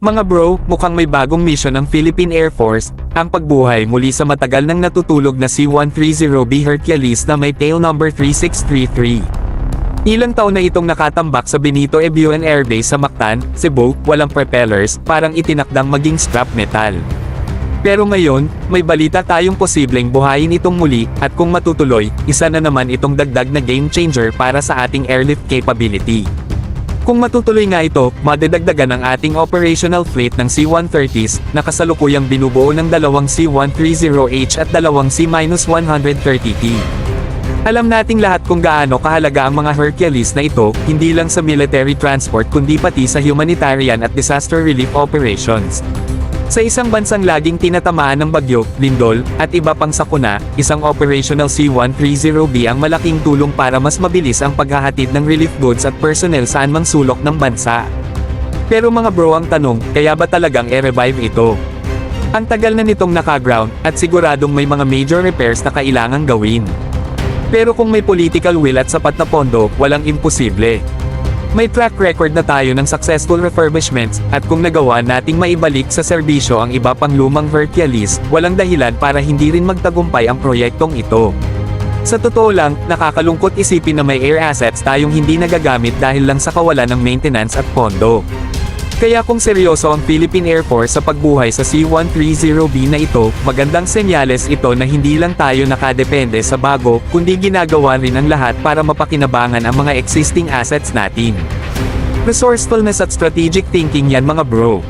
Mga bro, mukhang may bagong mission ang Philippine Air Force, ang pagbuhay muli sa matagal nang natutulog na C-130B Hercules na may tail number 3633. Ilang taon na itong nakatambak sa Benito Ebuen Air Base sa Mactan, Cebu, walang propellers, parang itinakdang maging scrap metal. Pero ngayon, may balita tayong posibleng buhayin itong muli, at kung matutuloy, isa na naman itong dagdag na game changer para sa ating airlift capability. Kung matutuloy nga ito, madadagdagan ang ating operational fleet ng C-130s, na kasalukuyang binubuo ng dalawang C-130H at dalawang C-130T. Alam nating lahat kung gaano kahalaga ang mga Hercules na ito, hindi lang sa military transport kundi pati sa humanitarian at disaster relief operations. Sa isang bansang laging tinatamaan ng bagyo, lindol, at iba pang sakuna, isang operational C-130B ang malaking tulong para mas mabilis ang paghahatid ng relief goods at personnel saan mang sulok ng bansa. Pero mga bro, ang tanong, kaya ba talagang i-revive ito? Ang tagal na nitong naka-ground, at siguradong may mga major repairs na kailangang gawin. Pero kung may political will at sapat na pondo, walang imposible. May track record na tayo ng successful refurbishments, at kung nagawa nating maibalik sa serbisyo ang iba pang lumang Hercules, walang dahilan para hindi rin magtagumpay ang proyektong ito. Sa totoo lang, nakakalungkot isipin na may air assets tayong hindi nagagamit dahil lang sa kawalan ng maintenance at pondo. Kaya kung seryoso ang Philippine Air Force sa pagbuhay sa C-130B na ito, magandang senyales ito na hindi lang tayo nakadepende sa bago, kundi ginagawa rin ang lahat para mapakinabangan ang mga existing assets natin. Resourcefulness at strategic thinking yan mga bro.